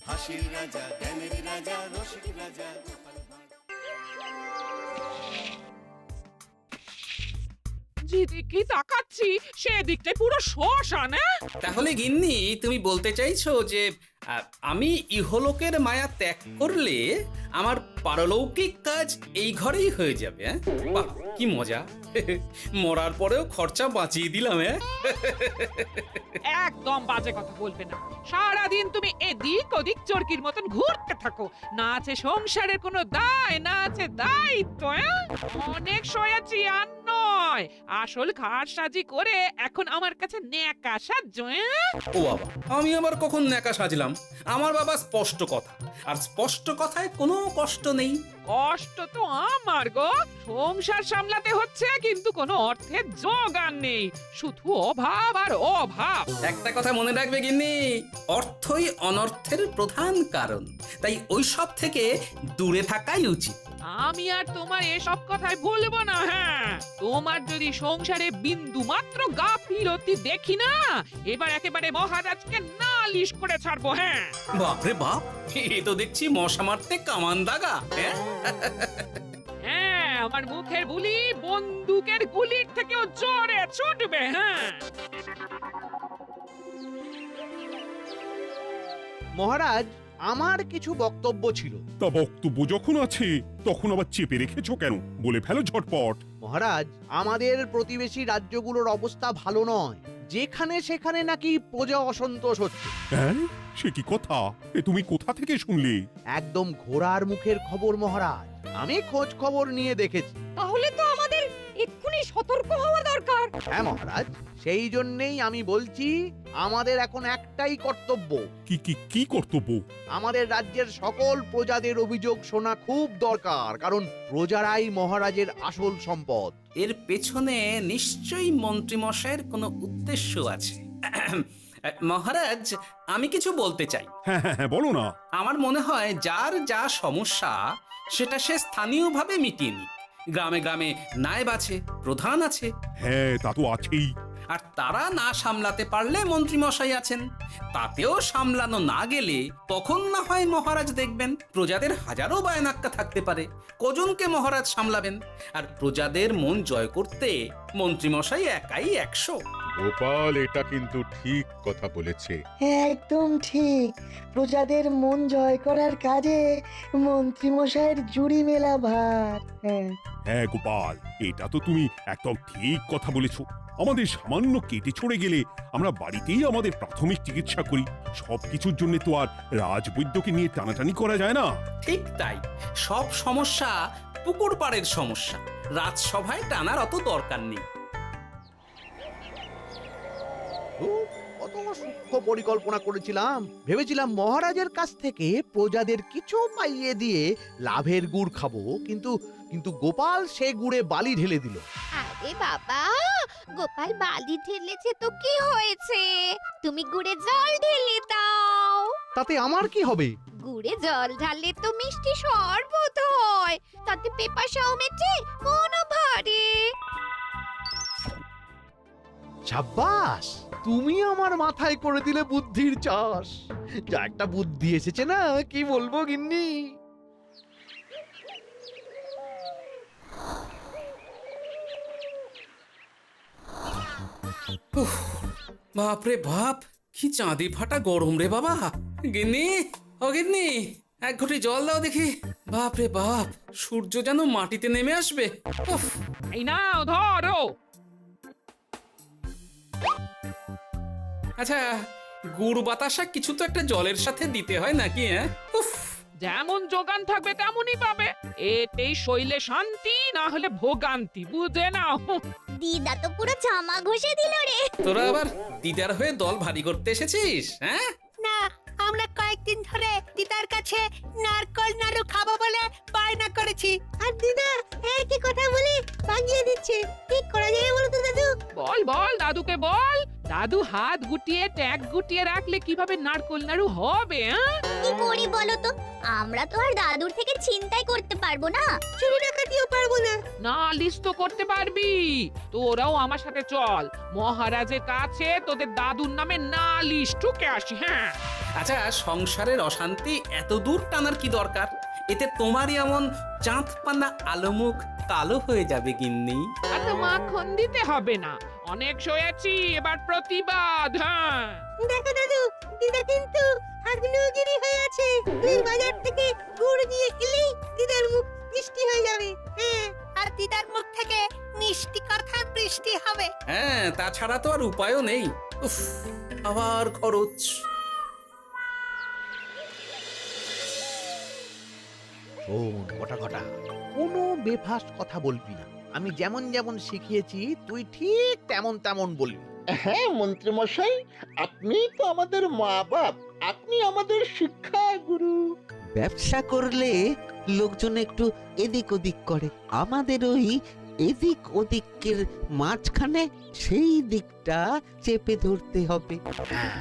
হাসির রাজা, জ্ঞানের রাজা, রসিক রাজা। যেদিকে তাকাচ্ছি সেদিকটাই পুরো শ্মশান। তাহলে গিন্নি তুমি বলতে চাইছো যে আমি ইহলোকের মায়া ত্যাগ করলে আমার পারলৌকিক কাজ এই ঘরেই হয়ে যাবে? বাহ, কি মজা! মরার পরেও খরচা বাঁচিয়ে দিলাম। একদম বাজে কথা বলবে না। সারাদিন তুমি এদিক ওদিক চরকির মতন ঘুরতে থাকো, না আছে সংসারের কোনো দায়, না আছে দায়িত্ব। অনেক সয়াছি আর নয়, আসল ঘাট সাজি করে এখন আমার কাছে ন্যাকা সাজ্য। ও বাবা, আমি আবার কখন ন্যাকা সাজলাম? আমার বাবা স্পষ্ট কথা, আর স্পষ্ট কথায় কোনো কষ্ট নেই। কষ্ট তো আমার গো, সংসার সামলাতে হচ্ছে কিন্তু কোনো অর্থের জোগান নেই, শুধু অভাব আর অভাব। একটা কথা মনে রাখবে গিন্নি, অর্থই অনর্থের প্রধান কারণ, তাই ওইসব থেকে দূরে থাকাই উচিত। আমি আর তোমার এসব কথাই বলবো না। হ্যাঁ, তোমার যদি সংসারে বিন্দু মাত্র গাফিলতি দেখি না, এবার একেবারে মহারাজকে নালিশ করে ছাড়বো। হ্যাঁ, বাপরে বাপ, এ তো দেখছি মশা মারতে কামান দাগা। হ্যাঁ, আমার মুখের বুলি বন্দুকের গুলির থেকেও জোরে ছুটবে। হ্যাঁ, মহারাজ, আমার কিছু বক্তব্য ছিল। তা বক্তব্য যখন আছে তখন আবার চেপে রেখেছো কেন? বলে ফেলো ঝটপট। মহারাজ, আমাদের প্রতিবেশী রাজ্যগুলোর অবস্থা ভালো নয়, যেখানে সেখানে নাকি প্রজা অসন্তোষ হচ্ছে। হ্যাঁ, সে কি কথা? এ তুমি কোথা থেকে শুনলে? একদম ঘোড়ার মুখের খবর মহারাজ, আমি খোঁজ খবর নিয়ে দেখেছি। তাহলে তো আমাদের এক্ষুনি সতর্ক হওয়া দরকার। হ্যাঁ মহারাজ, সেই জন্যেই আমি বলছি আমাদের এখন একটাই কর্তব্য। কি কি কি কর্তব্য? আমাদের রাজ্যের সকল প্রজাদের অভিযোগ শোনা খুব দরকার, কারণ প্রজারাই মহারাজের আসল সম্পদ। এর পেছনে নিশ্চয়ই মন্ত্রীমশাইয়ের কোনো উদ্দেশ্য আছে। মহারাজ, আমি কিছু বলতে চাই। হ্যাঁ হ্যাঁ হ্যাঁ, বলো না। আমার মনে হয় যার যা সমস্যা সেটা সে স্থানীয়ভাবে মিটিয়ে নিক। গ্রামে গ্রামে নায়েব আছে, প্রধান আছে। হ্যাঁ, তা তো আছেই। আর তারা না সামলাতে পারলে মন্ত্রীমশাই আছেন। তাতেও সামলানো না গেলে তখন না হয় মহারাজ দেখবেন। প্রজাদের হাজারো বায়নাক্কা থাকতে পারে, কজনকে মহারাজ সামলাবেন? আর প্রজাদের মন জয় করতে মন্ত্রীমশাই একাই 100। গোপাল এটা কিন্তু ঠিক কথা বলেছে। একদম ঠিক। প্রজাদের মন জয় করার কাজে মন্ত্রীমশাইয়ের জুড়ি মেলা ভার। হ্যাঁ, হ্যাঁ গোপাল, এটা তো তুমি একদম ঠিক কথা বলেছো। আমাদের সামান্য কেটে ছড়ে গেলে আমরা বাড়িতেই আমাদের প্রাথমিক চিকিৎসা করি। সবকিছুর জন্য তো আর রাজবৈদ্যকে নিয়ে টানাটানি করা যায় না। ঠিক তাই, সব সমস্যা পুকুর পাড়ের সমস্যা, রাজসভায় টানার অত দরকার নেই। কত সূক্ষ্ম পরিকল্পনা করেছিলাম। ভেবেছিলাম মহারাজের কাছ থেকে প্রজাদের কিছু পাইয়ে দিয়ে লাভের গুড় খাবো, কিন্তু কিন্তু গোপাল সে গুড়ে বালি ঢেলে দিল। আরে বাবা, গোপাল বালি ঢেলেছে তো কি হয়েছে? তুমি গুড়ে জল ঢেলে দাও। তাতে আমার কি হবে? গুড়ে জল ঢাললে তো মিষ্টি শরবত হয়, তাতে পেপাসাও মেটে, মনও ভরে। সাব্বাস, তুমি আমার মাথায় করে দিলে বুদ্ধির চাষ। যা একটা বুদ্ধি এসেছে না, কি বলবো গিন্নি। বাপরে বাপ, কি চাঁদি ফাটা গরম রে বাবা। গিন্নি, ও গিন্নি, এক ঘটি জল দাও দেখি। বাপরে বাপ, সূর্য যেন মাটিতে নেমে আসবে। উফ, এই নাও ধরো। আচ্ছা, গুড় বাতাসা কিছু তো একটা জলের সাথে দিতে হয় নাকি? উফ, যেমন যোগান থাকবে তেমনই পাবে। এতেই শৈলে শান্তি, না হলে ভোগান্তি, বুঝে নাও। দিদা তো পুরো জামা ঘষে দিল রে। তোরা আবার দিদার হয়ে দল ভারী করতে এসেছিস? হ্যাঁ, না, আমরা কয়েকদিন ধরে দিদার কাছে নারকল নাড়ু খাবো বলে বায়না করেছি। আর দিদা একই কথা বলে ভাঙিয়ে দিচ্ছে। কি করা যায় বলো তো দাদু? বল বল, দাদুকে বল। দাদু হাত গুটিয়ে ট্যাগ গুটিয়ে রাখলে কিভাবে নারকোল নাড়ু হবে? কি করি বলো তো, আমরা তো আর দাদুর থেকে ছিনতাই করতে পারবো না। চুরি ডাকাতিও পারবো না। নালিশ তো করতে পারবি। তোরাও আমার সাথে চল, মহারাজের কাছে তোদের দাদুর নামে নালিশ ঠুকে আসি। হ্যাঁ, আচ্ছা, সংসারের অশান্তি এত দূর টানার কি দরকার? এতে তোমারই এমন চাঁদপানা আলোমুখ কালো হয়ে যাবে গিন্নি। এত মাখন দিতে হবে না, অনেক সয়েছি, এবার প্রতিবাদ। হ্যাঁ, দেখো দাদু, দিদা কিন্তু আগ্নেয়গিরি হয়ে আছে। তুই বাজার থেকে গুড় নিয়ে এলেই দিদার মুখ মিষ্টি হয়ে যাবে। হ্যাঁ, আর দিদার মুখ থেকে মিষ্টি কথা বৃষ্টি হবে। হ্যাঁ, তাছাড়া তো আর উপায়ও নেই। উফ, আবার খরচ। শোন কটা কটা, কোনো বেফাস কথা বলবি না। আমি যেমন যেমন শিখিয়েছি তুই ঠিক তেমন তেমন বলবি। হ্যাঁ মন্ত্রী মশাই, আপনি তো আমাদের মা বাপ, আপনি আমাদের শিক্ষা গুরু। ব্যবসা করলে লোকজন একটু এদিক ওদিক করে, আমাদের ওই এদিক ওদিকের মাঝখানে সেই দিকটা চেপে ধরতে হবে। হ্যাঁ,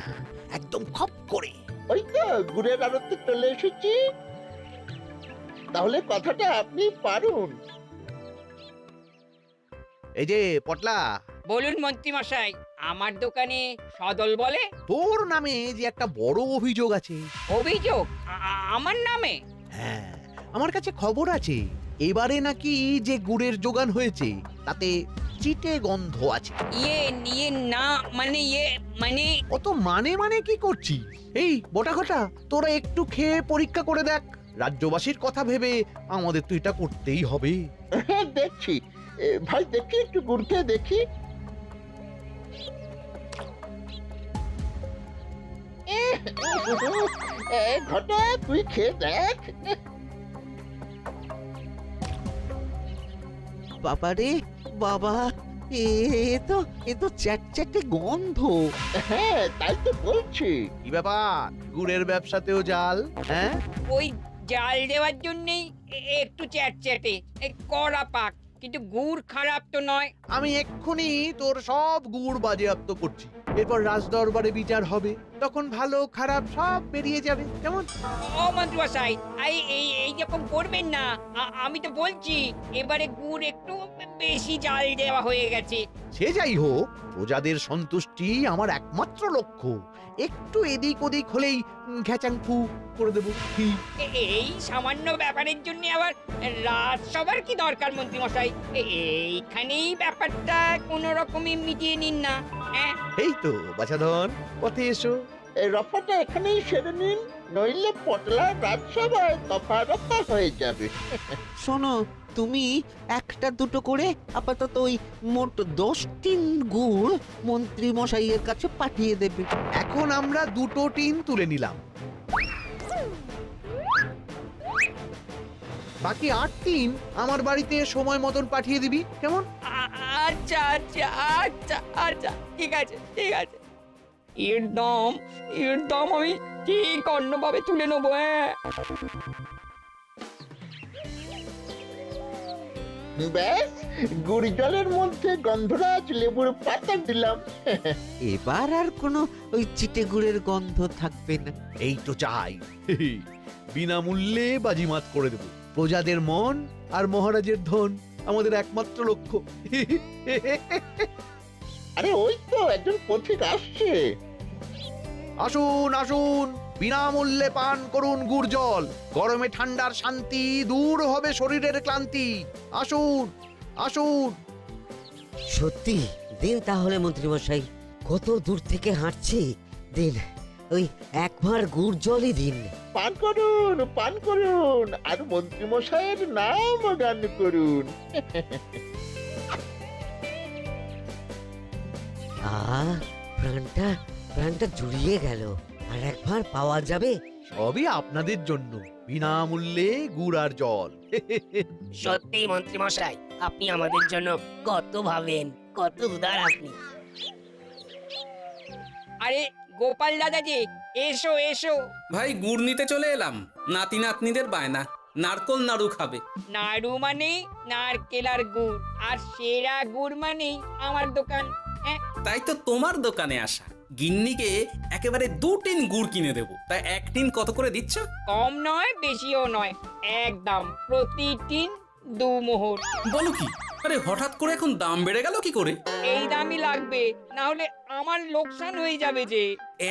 একদম খপ করে। ওই তো গুড়ের আড়তে চলে এসেছি, তাহলে কথাটা আপনি পারুন। এই যে পটলা, বলুন মন্ত্রী মশাই, আমার দোকানে সদল বলে তোর নামে যে একটা বড় অভিযোগ আছে। অভিযোগ আমার নামে? হ্যাঁ, আমার কাছে খবর আছে এবারে নাকি যে গুড়ের যোগান হয়েছে তাতে চিটে গন্ধ আছে। ইয়ে না, মানে অত মানে কি করছি? এই বটাঘটা, তোরা একটু খেয়ে পরীক্ষা করে দেখ। রাজ্যবাসীর কথা ভেবে আমাদের তো এটা করতেই হবে। হ্যাঁ দেখছি, ভাই দেখি, একটু গুড় খেয়ে দেখি। ঘটা, তুই খেয়ে দেখ। বাবারে বাবা, এ তো চ্যাটচ্যাটে গন্ধ। হ্যাঁ তাই তো বলছি। কি ব্যাপার, গুড়ের ব্যবসাতেও জাল? হ্যাঁ, ওই জাল দেওয়ার জন্যই একটু চ্যাটচ্যাটে, কড়া পাক, কিন্তু গুড় খারাপ তো নয়। আমি এক্ষুনি তোর সব গুড় বাজেয়াপ্ত করছি। এরপর রাজদরবারে বিচার হবে, তখন ভালো খারাপ সব বেরিয়ে যাবে। কেমন? ও মন্ত্রী মশাই, এই রকম করবেন না। আমি তো বলছি এবারে গুড় একটু বেশি জাল দেওয়া হয়ে গেছে। সে যাই হোক, প্রজাদের সন্তুষ্টি আমার একমাত্র লক্ষ্য। একটু এদিক ওদিক হলেই ঘ্যাচাংফু করে দেবো। কি এই সামান্য ব্যাপারের জন্য আবার রাজসভার কি দরকার মন্ত্রী মশাই? এইখানেই ব্যাপারটা কোনো রকমই মিটিয়ে নিন না। হ্যাঁ, এই তো বাছাধন, পথে এসো। এই রফাটা এখানেই সেরে নিন, নইলে পটলা রাজসভায় দফা রফা হয়ে যাবে। শোনো, তুমি একটা দুটো করে আপাতত ওই মোট 10 টিন গুড় মন্ত্রী মশাইয়ের কাছে পাঠিয়ে দেবে। এখন আমরা 2 টিন তুলে নিলাম, বাকি 8 টিন আমার বাড়িতে সময় মতন পাঠিয়ে দিবি। কেমন? আচ্ছা আচ্ছা আচ্ছা আচ্ছা, ঠিক আছে ঠিক আছে। এর দাম আমি ঠিক অন্যভাবে তুলে নেবো। হ্যাঁ, ব্যাস, গুড় জলের মধ্যে গন্ধরাজ লেবুর পাতা দিলাম। এবার আর কোনো ওই চিটে গুড়ের গন্ধ থাকবে না। এই তো চাই। বিনামূল্যে বাজিমাত করে দেব। প্রজাদের মন আর মহারাজের ধন আমাদের একমাত্র লক্ষ্য। আরে ওই তো একজন পথিক আসছে। আসুন আসুন, বিনামূল্যে পান করুন গুড় জল। গরমে ঠান্ডার শান্তি, দূর হবে শরীরের ক্লান্তি। আসুন আসুন। সত্যি দিন তাহলে মন্ত্রী মশাই, কত দূর থেকে হাঁটছি, দিন ওই একবার গুড় জলই দিন। পান করুন, আর মন্ত্রী মশাইয়ের নাম গান করুন। প্রাণটা জুড়িয়ে গেল। আর একবার পাওয়া যাবে? সবই আপনাদের জন্য, বিনামূল্যে গুড় আর জল। সত্যি মন্ত্রী মশাই, আপনি আমাদের জন্য কত ভাবেন, কত উদার আপনি। আরে গোপাল দাদা যে, এসো এসো। ভাই, গুড় নিতে চলে এলাম। নাতি নাতনিদের বায়না, নারকোল নাড়ু খাবে। নাড়ু মানে নারকেল আর গুড়, আর সেরা গুড় মানে আমার দোকান। তাই তো তোমার দোকানে আসা। গিন্নিকে একেবারে 2 টিন গুড় কিনে দেবো, তাই 1 টিন কত করে দিচ্ছ? কম নয় বেশিও নয়, একদম প্রতি টিন 2 মোহর। বলো কি? আরে হঠাৎ করে এখন দাম বেড়ে গেল কি করে? এই দামই লাগবে, না হলে আমার লোকসান হয়ে যাবে যে।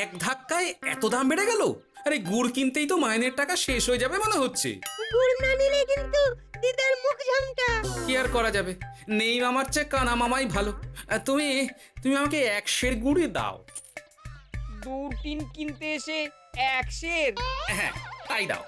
এক ধাক্কায় এত দাম বেড়ে গেল? আরে গুড় কিনতেই তো মাইনের টাকা শেষ হয়ে যাবে মনে হচ্ছে। গুড় না নিলে কিন্তু দিদার মুখ ঝামটা। কি আর করা যাবে, নেই মামার চেয়ে কানা মামাই ভালো। তুমি তুমি আমাকে 1 সের গুড়ই দাও। 2 টিন কিনতে এসে 1 সের? হ্যাঁ, তাই দাও।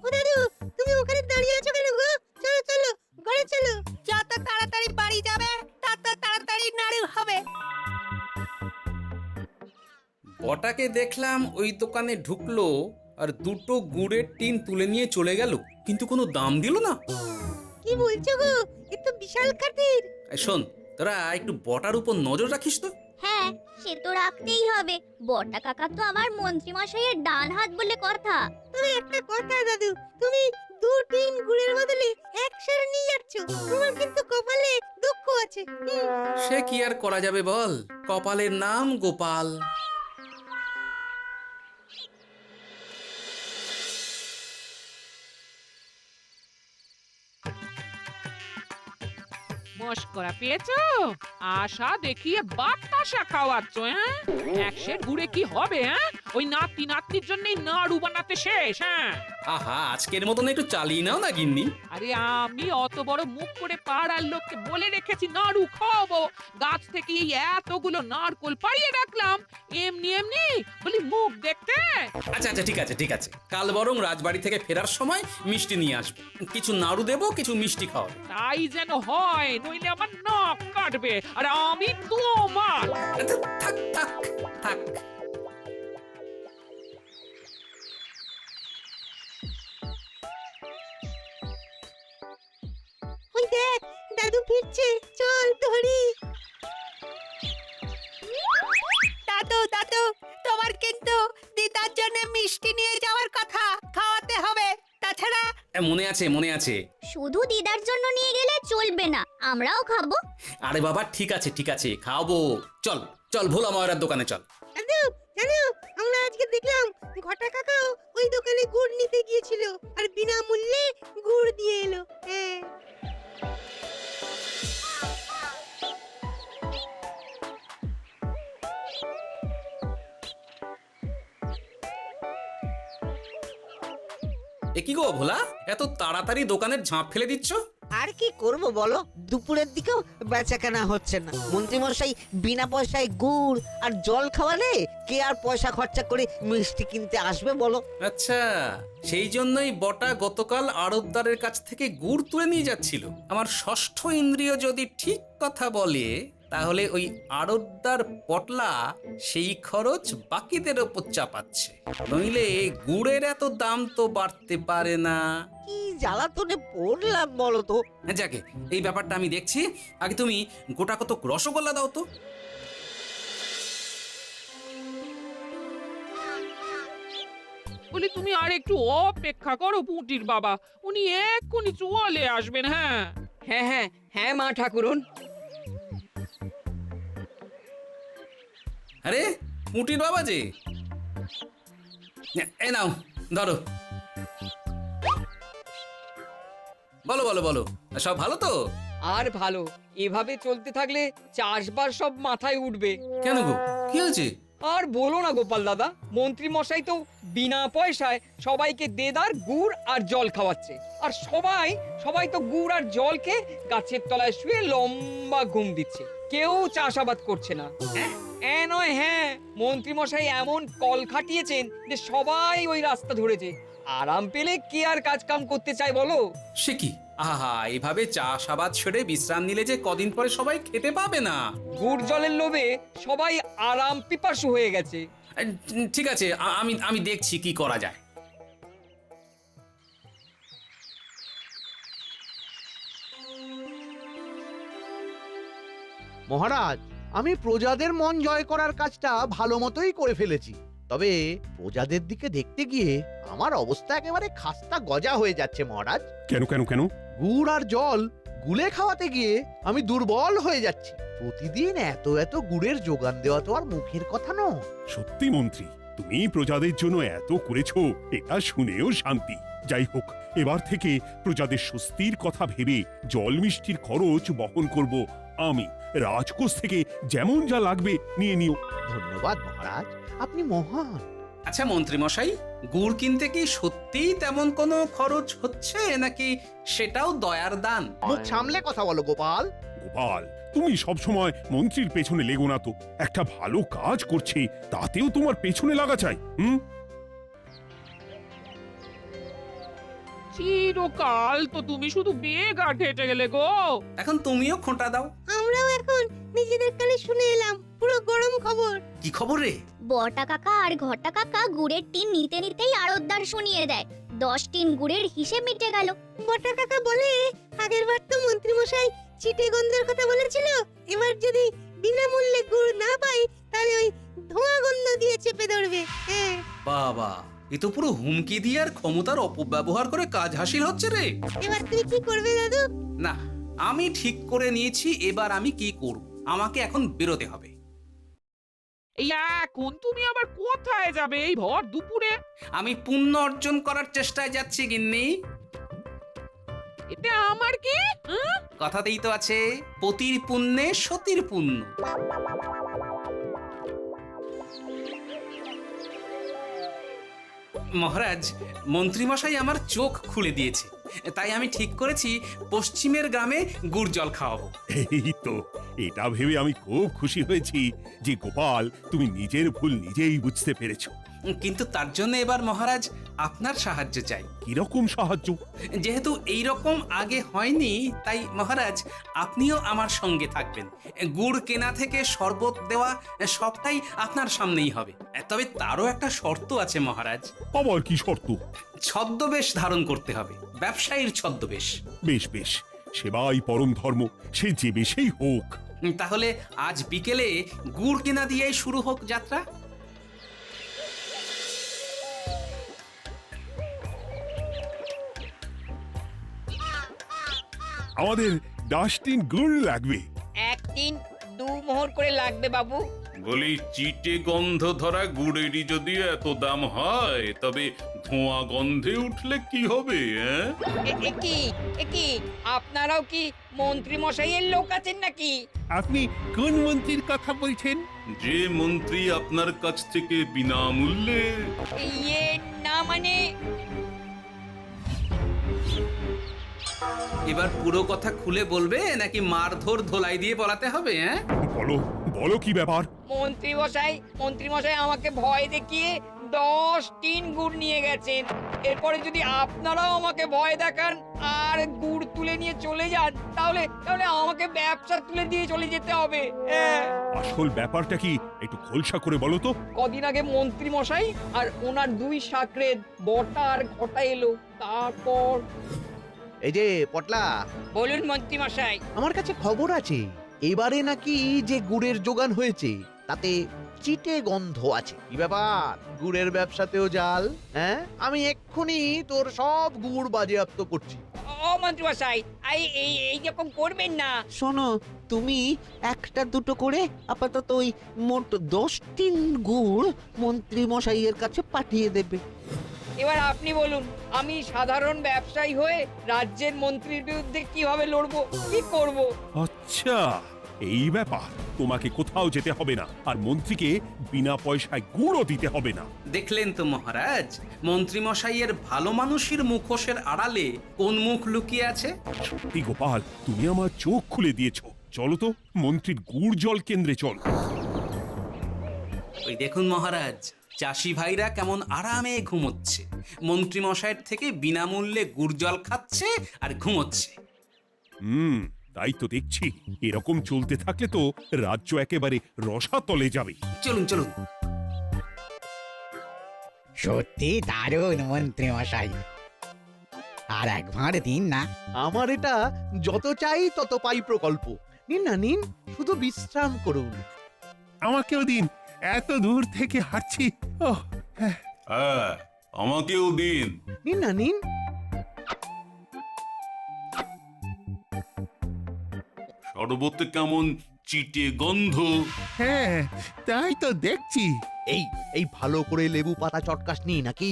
ও দাদু, তুমি ওখানে দাঁড়িয়ে আছো কেন গো? চলো চলো, ঘরে চলো। যত তাড়াতাড়ি বাড়ি যাবে তত তাড়াতাড়ি নাড়ু হবে। বটাকে দেখলাম ওই দোকানে ঢুকলো আর 2টো গুড়ের টিন তুলে নিয়ে চলে গেল, কিন্তু কোনো দাম দিল না। কি বলছো গো? এ তো বিশাল খাতির। এই শোন, তোরা একটু বটার উপর নজর রাখিস তো। হ্যাঁ, সে তো রাখতেই হবে। বড়টা কাকা তো আমার মন্ত্রী মশাইয়ের ডান হাত বলে কথা। তবে একটা কথা দাদু, তুমি 2 টিন গুড়ের বদলে 1 সের নিয়ে যাচ্ছ। তোমার কিন্তু কপালে দুঃখ আছে। সে কি আর করা যাবে বল, কপালের নাম গোপাল। মস্করা পেয়েছো? আশা দেখিয়ে বাতাসা খাওয়াচ্ছ, হ্যাঁ? 1 সের গুড়ে কি হবে, হ্যাঁ? ওই নাতি নাতনির জন্যই নাড়ু বানাতে শেষ, হ্যাঁ? আহা, আজকের মতন একটু চালিয়ে নাও না গিন্নি। আরে আমি অত বড় মুখ করে পাড়ার লোককে বলে রেখেছি নাড়ু খাওয়াবো, গাছ থেকে এই এতগুলো নারকোল পাড়িয়ে রাখলাম, এমনি এমনি বলি মুখ দেখতে। আচ্ছা আচ্ছা, ঠিক আছে ঠিক আছে, কাল বরং রাজবাড়ি থেকে ফেরার সময় মিষ্টি নিয়ে আসবো। কিছু নাড়ু দেবো, কিছু মিষ্টি খাওয়াবো। তাই যেন হয়, নইলে আমার নাক কাটবে আর আমি তোমার। আচ্ছা, থাক থাক থাক। ওই দেখ, দাদু ফিরছে, চল ধরি। দাদু দাদু, তোমার কিন্তু দিদার জন্য মিষ্টি নিয়ে যাওয়ার কথা, খাওয়াতে হবে। তাছাড়া মনে আছে মনে আছে। শুধু দিদার জন্য নিয়ে গেলে চলবে না, আমরাও খাবো। আরে বাবা, ঠিক আছে ঠিক আছে, খাওয়াবো। চল চল, ভোলা ময়রার দোকানে চল। দাদু জানো, আমরা আজকে দেখলাম ঘটা কাকাও ওই দোকানে গুড় নিতে গিয়েছিল আর বিনামূল্যে গুড় দিয়ে এলো। হ্যাঁ, এ কি গো ভোলা, এত তাড়াতাড়ি দোকানের ঝাঁপ ফেলে দিচ্ছ? আর কি করব বলো, দুপুরের দিকেও বেচা কেনা হচ্ছে না। মন্ত্রীমশাই বিনা পয়সায় গুড় আর জল খাওয়ালে কে আর পয়সা খরচা করে মিষ্টি কিনতে আসবে বলো? আচ্ছা, সেই জন্যই বটা গতকাল আড়তদারের কাছ থেকে গুড় তুলে নিয়ে যাচ্ছিল। আমার ষষ্ঠ ইন্দ্রিয় যদি ঠিক কথা বলে, তাহলে ওই আড়তদার পটলা সেই খরচ বাকিদের ওপর চাপাচ্ছে। নইলে গুড়ের এত দাম তো বাড়তে পারে না। কি জ্বালাতনে পড়লাম বলো তো। যাকে, এই ব্যাপারটা আমি দেখছি। আগে তুমি গোটা কত রসগোল্লা দাও তো। বলি তুমি আর একটু অপেক্ষা করো পুটির বাবা, উনি এক্ষুনি চলে আসবেন। হ্যাঁ হ্যাঁ হ্যাঁ হ্যাঁ মা ঠাকুরন। আরে মুটির বাবা যে, এ নাও ধরো। বলো বলো বলো, সব ভালো তো? আর ভালো, এভাবে চলতে থাকলে চাষবাস সব মাথায় উঠবে। কেন গো, কি হয়েছে? আর বলো না গোপাল দাদা, মন্ত্রী মশাই তো বিনা পয়সায় সবাইকে দেদার গুড় আর জল খাওয়াচ্ছে। আর সবাই তো গুড় আর জল খেয়ে গাছের তলায় শুয়ে লম্বা ঘুম দিচ্ছে, কেউ চাষাবাদ করছে না। নয়, হ্যাঁ, মন্ত্রী মশাই এমন কল খাটিয়েছেন যে সবাই ওই রাস্তা ধরেছে। আরাম পেলে কে আর কাজ কাম করতে চায় বলো? সে কি, আহা, এভাবে চাষাবাদ ছেড়ে বিশ্রাম নিলে যে কদিন পরে সবাই খেতে পাবে না। গুড় জলের লোভে সবাই আরাম পিপাসু হয়ে গেছে। ঠিক আছে, আমি দেখছি কি করা যায়। মহারাজ, আমি প্রজাদের মন জয় করার কাজটা ভালো মতোই করে ফেলেছি, তবে প্রজাদের দিকে দেখতে গিয়ে আমার অবস্থা একেবারে খাস্তা গজা হয়ে যাচ্ছে মহারাজ। কেন কেন কেন? গুড় আর জল গুলে খাওয়াতে গিয়ে আমি দুর্বল হয়ে যাচ্ছি। প্রতিদিন এত এত গুড়ের যোগান দেওয়া তো আর মুখের কথা নয়। সত্যি মন্ত্রী, তুমি প্রজাদের জন্য এত করেছো, এটা শুনেও শান্তি। যাই হোক, এবার থেকে প্রজাদের স্বস্তির কথা ভেবে জল মিষ্টির খরচ বহন করব আমি। রাজকোষ থেকে যেমন যা লাগবে নিয়ে নিও। ধন্যবাদ মহারাজ, আপনি মহান। আচ্ছা মন্ত্রী মশাই, গুড় কিনতে কি সত্যিই তেমন কোনো খরচ হচ্ছে নাকি সেটাও দয়ার দান? মুখ সামলে কথা বলো গোপাল। গোপাল, তুমি সবসময় মন্ত্রীর পেছনে লেগো না তো। একটা ভালো কাজ করছে তাতেও তোমার পেছনে লাগা চাই। চিরকাল তো তুমি শুধু বেগ আর ঘেটে গেলে গো। এখন তুমিও খোঁটা দাও। আমরাও এখন নিজেদের কানে শুনে এলাম পুরো গরম খবর। কি খবর রে? বটা কাকা আর ঘটা কাকা গুড়ের টিন নিতে নিতেই আড়তদার শুনিয়ে দেয় 10 টিন গুড়ের হিসেব মিটে গেল। বটা কাকা বলে, আগের বার তো মন্ত্রী মশাই চিটে গন্ধের কথা বলেছিল, এবার যদি বিনামূল্যে গুড় না পাই তাহলে ওই ধোঁয়া গন্ধ দিয়ে চেপে ধরবে। হ্যাঁ বাবা, এ তো পুরো হুমকি দিয়ে আর ক্ষমতার অপব্যবহার করে কাজ হাসিল হচ্ছে রে। এবার তুমি কি করবে দাদু? না, আমি ঠিক করে নিয়েছি এবার আমি কি করব। আমাকে এখন বেরোতে হবে। এই এখন তুমি আবার কোথায় যাবে এই ভর দুপুরে? আমি পুণ্য অর্জন করার চেষ্টায় যাচ্ছি গিন্নি। এতে আমার কি? কথাতেই তো আছে, পতির পুণ্যে সতীর পুণ্য। মহারাজ, মন্ত্রীমশাই আমার চোখ খুলে দিয়েছে, তাই আমি ঠিক করেছি পশ্চিমের গ্রামে গুড় জল খাওয়াবো। এই তো, এটা ভেবে আমি খুব খুশি হয়েছি যে গোপাল, তুমি নিজের ভুল নিজেই বুঝতে পেরেছো। কিন্তু তার জন্য এবার মহারাজ আপনার সাহায্য চাই। কিরকম সাহায্য? যেহেতু এই রকম আগে হয়নি, তাই মহারাজ আপনিও আমার সঙ্গে থাকবেন। গুড় কেনা থেকে শরবত দেওয়া সবটাই আপনার সামনেই হবে। তবে তারও একটা শর্ত আছে মহারাজ। আবার কি শর্ত? ছদ্মবেশ ধারণ করতে হবে, ব্যবসায়ীর ছদ্মবেশ। বেশ বেশ, সেবাই পরম ধর্ম, সে যে বেশেই হোক। তাহলে আজ বিকেলে গুড় কেনা দিয়েই শুরু হোক যাত্রা। আমাদের 10 টিন গুড় লাগবে। 1 টিন 2 মোহর করে লাগবে বাবু। বলি, চিটে গন্ধ ধরা গুড়েরই যদি এত দাম হয়, তবে ধোঁয়া গন্ধে উঠলে কি হবে? কি আপনারাও কি মন্ত্রী মশাইয়ের লোক আছেন নাকি? আপনি কোন মন্ত্রীর কথা বলছেন? যে মন্ত্রী আপনার কাছ থেকে বিনামূল্যে। ইয়ে না মানে, এবার পুরো কথা খুলে বলবে নাকি মারধর ধোলাই দিয়ে বলাতে হবে? বলো বলো, কি ব্যাপার? মন্ত্রী মশাই আমাকে ভয় দেখিয়ে 10 টিন গুড় নিয়ে গেছেন। এরপরে যদি আপনারাও আমাকে ভয় দেখান আর গুড় তুলে নিয়ে চলে যান, তাহলে আমাকে ব্যবসা তুলে দিয়ে চলে যেতে হবে। আসল ব্যাপারটা কি একটু খোলসা করে বলো তো। কদিন আগে মন্ত্রী মশাই আর ওনার 2 সাকরেদ বটা আর ঘটা এলো, তারপর। এই যে পটলা, বলুন মন্ত্রী মশাই। আমার কাছে খবর আছে এবারে নাকি যে গুড়ের যোগান হয়েছে তাতে চিটে গন্ধ আছে। কি ব্যাপার, গুড়ের ব্যবসাতেও জাল? হ্যাঁ, আমি এক্ষুনি তোর সব গুড় বাজেয়াপ্ত করছি। ও মন্ত্রী মশাই, এই রকম করবেন না। শোনো, তুমি 1-2 করে আপাতত ওই মোট 10 টিন গুড় মন্ত্রী মশাইয়ের কাছে পাঠিয়ে দেবে। এবার আপনি বলুন, আমি সাধারণ ব্যবসায়ী হয়ে রাজ্যের মন্ত্রীর বিরুদ্ধে কিভাবে লড়বো, কি করব? আচ্ছা, এই ব্যাপার। তোমাকে কোথাও যেতে হবে না, আর মন্ত্রীকে বিনা পয়সায় গুড়ও দিতে হবে না। দেখলেন তো মহারাজ, মন্ত্রী মশাইয়ের ভালো মানুষের মুখোশের আড়ালে কোন মুখ লুকিয়ে আছে। সত্যি গোপাল, তুমি আমার চোখ খুলে দিয়েছো। চলো তো মন্ত্রীর গুড় জল কেন্দ্রে চল। ওই দেখুন মহারাজ, চাষি ভাইরা কেমন আরামে ঘুমোচ্ছে, মন্ত্রী মশাইয়ের থেকে বিনামূল্যে গুড় জল খাচ্ছে আর ঘুমোচ্ছে। তাই তো দেখছি। এরকম চলতে থাকলে তো রাজ্য একেবারে রসাতলে যাবে। চলুন চলুন। সত্যি দারুণ মন্ত্রী মশাই। আর এক ভাঁড় দিন না। আমার এটা যত চাই তত পাই প্রকল্প। নিন না নিন, শুধু বিশ্রাম করুন। আমাকেও দিন, এত দূর থেকে হাঁটছি। ওহ, হ্যাঁ আমাকেও দিন। নিন না নিন। শরবতে কেমন চিটে গন্ধ। হ্যাঁ তাই তো দেখছি। এই এই ভালো করে লেবু পাতা চটকাসনি নাকি?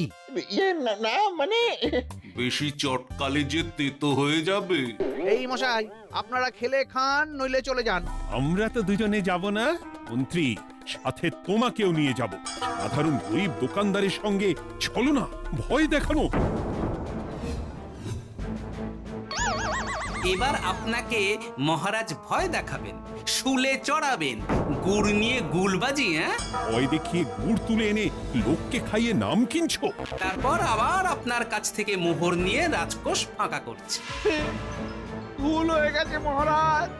ইয়ে না না, মানে বেশি চটকালে যে তেতো হয়ে যাবে। এই মশাই, আপনারা খেলে খান, নইলে চলে যান। আমরা তো দুজনে যাব না মন্ত্রী, সাথে তোমাকেও নিয়ে যাব। সাধারণ গরিব দোকানদারের সঙ্গে চলো না, ভয় দেখানো। এবার আপনাকে মহারাজ ভয় দেখাবেন, শুলে চড়াবেন, গুড় নিয়ে গুলবাজি। ভয় দেখিয়ে গুড় তুলে এনে লোককে খাইয়ে নাম কিনছো। তারপর আবার আপনার কাছ থেকে মোহর নিয়ে রাজকোষ ফাঁকা করছে। ভুল হয়ে গেছে মহারাজ।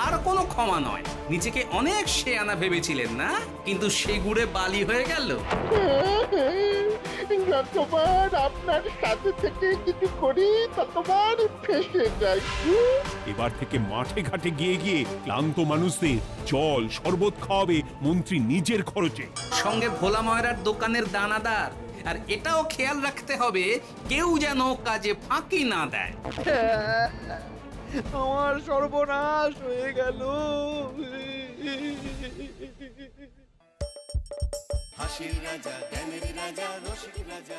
আর কোনো ক্ষমা নয়। নিজেকে অনেক শেয়ানা ভেবেছিলেন না, কিন্তু সে গুড়ে বালি হয়ে গেল। যতবার আপনার সাথে থেকে কিছু করি ততবার ফেসে যাই। এবার থেকে মাঠে ঘাটে গিয়ে গিয়ে ক্লান্ত মানুষদের জল শরবত খাওয়াবে মন্ত্রী নিজের খরচে। সঙ্গে ভোলা ময়রার দোকানের দানাদার। আর এটাও খেয়াল রাখতে হবে, কেউ যেন কাজে ফাঁকি না দেয়। আমার সর্বনাশ হয়ে গেল। হাসির রাজা জ্ঞানের রাজা রসিক রাজা